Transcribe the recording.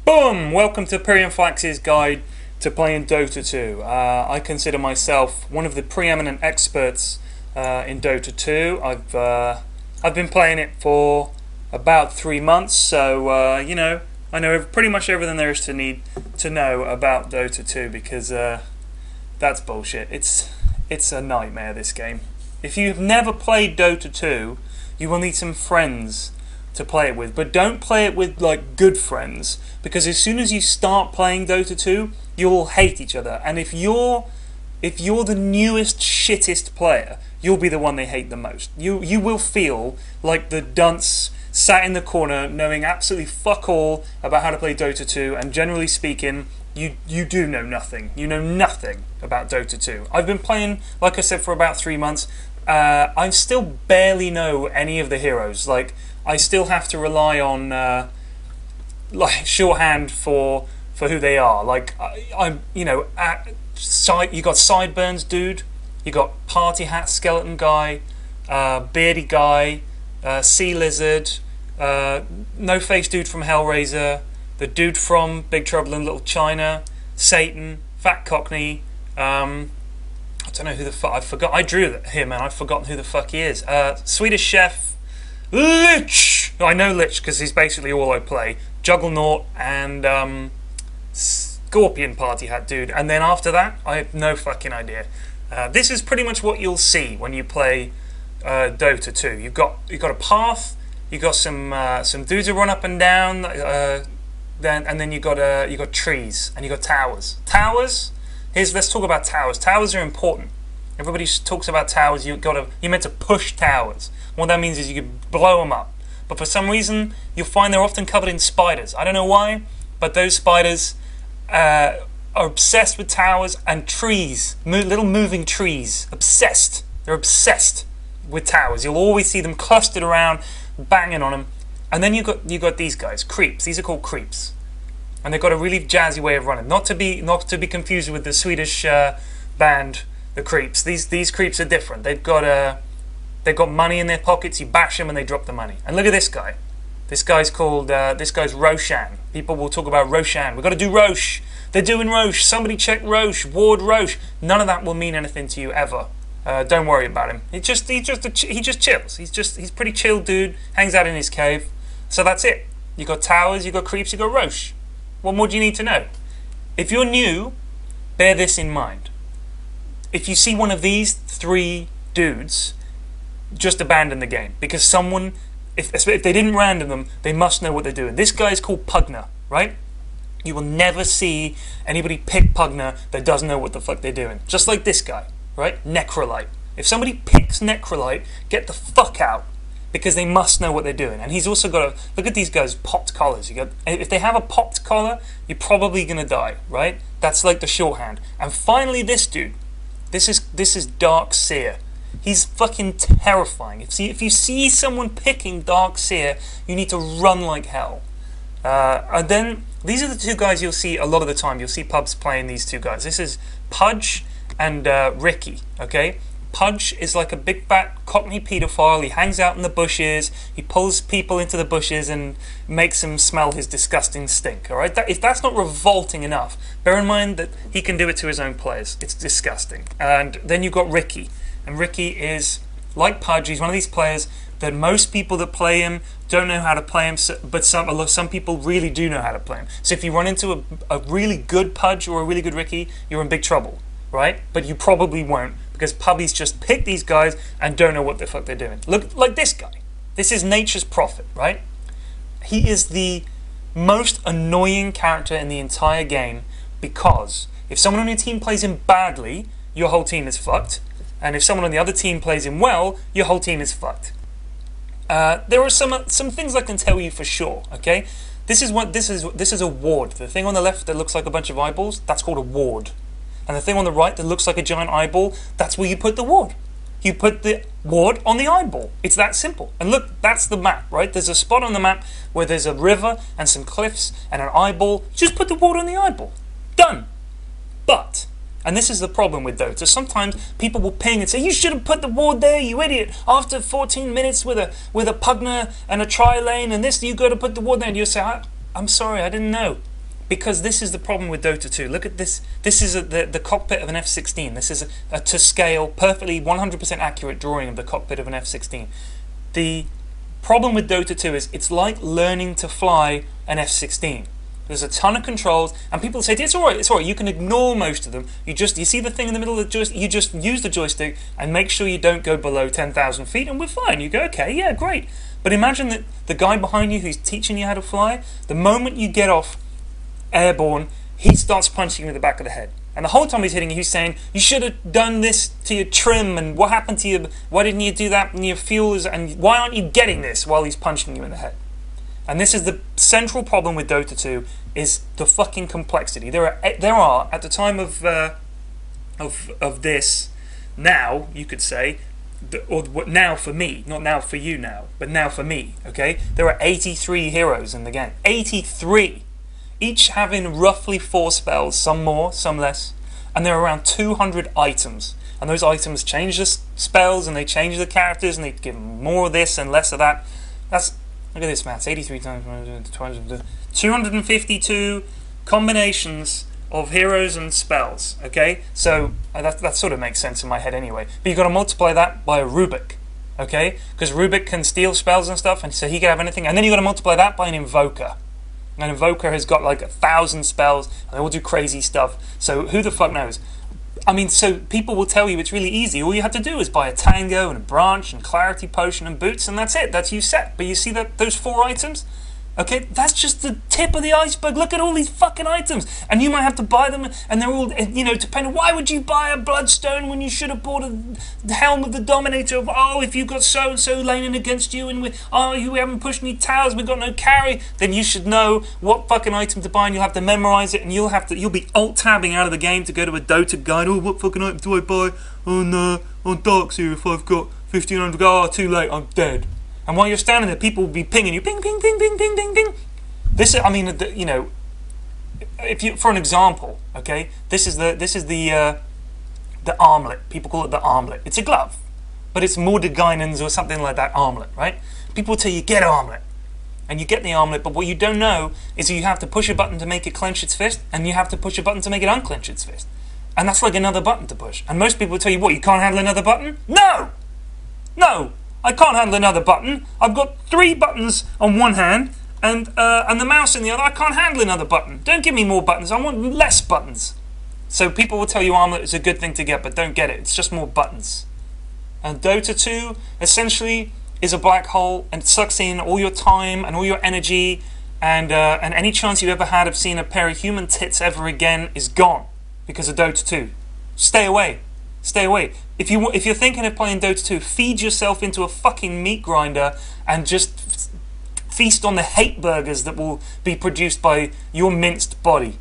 Boom! Welcome to Pyrion Flax's guide to playing Dota 2. I consider myself one of the preeminent experts in Dota 2. I've been playing it for about 3 months, so you know, I know pretty much everything there is to know about Dota 2 because that's bullshit. It's a nightmare, this game. If you've never played Dota 2, you will need some friends to play it with, but don't play it with like good friends, because as soon as you start playing Dota 2, you'll hate each other. And if you're the newest shittest player, you'll be the one they hate the most. You will feel like the dunce sat in the corner knowing absolutely fuck all about how to play Dota 2, and generally speaking, you do know nothing. You know nothing about Dota 2. I've been playing, like I said, for about 3 months. I still barely know any of the heroes. Like, I still have to rely on like shorthand for who they are. Like I'm, you know, you got Sideburns dude, you got Party Hat Skeleton guy, Beardy guy, Sea Lizard, No Face dude from Hellraiser, the dude from Big Trouble in Little China, Satan, Fat Cockney. I don't know who the fuck. I forgot. I drew him and I've forgotten who the fuck he is. Swedish Chef. Lich! I know Lich because he's basically all I play. Juggernaut and Scorpion Party Hat dude. And then after that, I have no fucking idea. This is pretty much what you'll see when you play Dota 2. You've got a path. You've got some dudes who run up and down. Then you got trees and you got towers. Towers. Let's talk about towers. Towers are important. Everybody talks about towers. You're meant to push towers. What that means is you can blow them up. But for some reason, you'll find they're often covered in spiders. I don't know why, but those spiders are obsessed with towers and trees, little moving trees. Obsessed. They're obsessed with towers. You'll always see them clustered around, banging on them. And then you got these guys, creeps. These are called creeps, and they've got a really jazzy way of running. Not to be confused with the Swedish band, the Creeps. These creeps are different. They've got money in their pockets. You bash them and they drop the money. And look at this guy. This guy's Roshan. People will talk about Roshan. We've got to do Roche. They're doing Roche. Somebody check Roche. Ward Roche. None of that will mean anything to you ever. Don't worry about him. He just chills. He's pretty chill dude. Hangs out in his cave. So that's it. You got towers. You got creeps. You got Roche. What more do you need to know? If you're new, bear this in mind. If you see one of these 3 dudes, just abandon the game, because someone, if they didn't random them, they must know what they're doing. This guy is called Pugner, right? You will never see anybody pick Pugner that doesn't know what the fuck they're doing. Just like this guy, right? Necrolite. If somebody picks Necrolite, get the fuck out, because they must know what they're doing. And he's also got look at these guys, popped collars. If they have a popped collar, you're probably gonna die, right? That's like the shorthand. And finally, this dude. This is Dark Seer. He's fucking terrifying. If you see someone picking Dark Seer, you need to run like hell. And then these are the 2 guys you'll see a lot of the time. You'll see pubs playing these 2 guys. This is Pudge and Ricky. Okay, Pudge is like a big fat Cockney paedophile. He hangs out in the bushes. He pulls people into the bushes and makes them smell his disgusting stink. All right, if that's not revolting enough, bear in mind that he can do it to his own players. It's disgusting. And then you've got Ricky. And Ricky is, like Pudge, he's one of these players that most people that play him don't know how to play him, but some people really do know how to play him. So if you run into a really good Pudge or a really good Ricky, you're in big trouble, right? But you probably won't, because pubbies just pick these guys and don't know what the fuck they're doing. Look, like this guy. This is Nature's Prophet, right? He is the most annoying character in the entire game, because if someone on your team plays him badly, your whole team is fucked. And if someone on the other team plays him well, your whole team is fucked. There are some things I can tell you for sure. Okay, this is a ward. The thing on the left that looks like a bunch of eyeballs, that's called a ward. And the thing on the right that looks like a giant eyeball, that's where you put the ward. You put the ward on the eyeball. It's that simple. And look, that's the map, right? There's a spot on the map where there's a river and some cliffs and an eyeball. Just put the ward on the eyeball. Done. But And this is the problem with Dota. Sometimes people will ping and say, "You should have put the ward there, you idiot! After 14 minutes with a Pugner and a tri-lane and this, you got to put the ward there." And you say, "I'm sorry, I didn't know. Because this is the problem with Dota 2. Look at this. This is the cockpit of an F-16. This is a to scale, perfectly 100% accurate drawing of the cockpit of an F-16. The problem with Dota 2 is it's like learning to fly an F-16. There's a ton of controls, and people say it's all right. You can ignore most of them. You see the thing in the middle of the joystick. You just use the joystick and make sure you don't go below 10,000 feet, and we're fine. You go, okay, yeah, great. But imagine that the guy behind you who's teaching you how to fly, the moment you get off airborne, he starts punching you in the back of the head. And the whole time he's hitting you, he's saying, you should have done this to your trim, and what happened to you? Why didn't you do that in your fuels? And why aren't you getting this while he's punching you in the head? And this is the central problem with Dota 2, is the fucking complexity. There are at the time of this, now, you could say, or now for me, not now for you now, but now for me, okay? There are 83 heroes in the game. 83! Each having roughly 4 spells, some more, some less. And there are around 200 items. And those items change the spells, and they change the characters, and they give them more of this and less of that. That's, look at this maths, 83 times 252 combinations of heroes and spells, okay? So that sort of makes sense in my head anyway. But you've got to multiply that by a Rubik, okay? Because Rubik can steal spells and stuff, and so he can have anything. And then you've got to multiply that by an Invoker. An Invoker has got like 1,000 spells, and they all do crazy stuff. So who the fuck knows? I mean, so people will tell you it's really easy. All you have to do is buy a Tango and a Branch and Clarity Potion and Boots, and that's it. That's you set. But you see that those 4 items? Okay, that's just the tip of the iceberg. Look at all these fucking items. And you might have to buy them, and they're all, you know, depending. Why would you buy a Bloodstone when you should have bought the Helm of the Dominator? Of, oh, if you've got so-and-so laning against you, and you haven't pushed any towers, we've got no carry, then you should know what fucking item to buy, and you'll have to memorize it, and you'll be alt-tabbing out of the game to go to a Dota guide. Oh, what fucking item do I buy on Darkseer if I've got 1,500? Oh, too late, I'm dead. And while you're standing there, people will be pinging you, ping, ping, ping, ping, ping, ping, ping. This, I mean, you know, if you, for an example, okay, this is the armlet. People call it the armlet. It's a glove, but it's Mordegainen's or something like that armlet, right? People tell you get armlet, and you get the armlet, but what you don't know is you have to push a button to make it clench its fist, and you have to push a button to make it unclench its fist, and that's like another button to push. And most people tell you, what, you can't handle another button? No, no. I can't handle another button. I've got 3 buttons on one hand and the mouse in the other. I can't handle another button. Don't give me more buttons. I want less buttons. So people will tell you armlet is a good thing to get, but don't get it. It's just more buttons. And Dota 2 essentially is a black hole, and it sucks in all your time and all your energy, and any chance you ever had of seeing a pair of human tits ever again is gone because of Dota 2. Stay away. Stay away. If you're thinking of playing Dota 2, feed yourself into a fucking meat grinder and just feast on the hate burgers that will be produced by your minced body.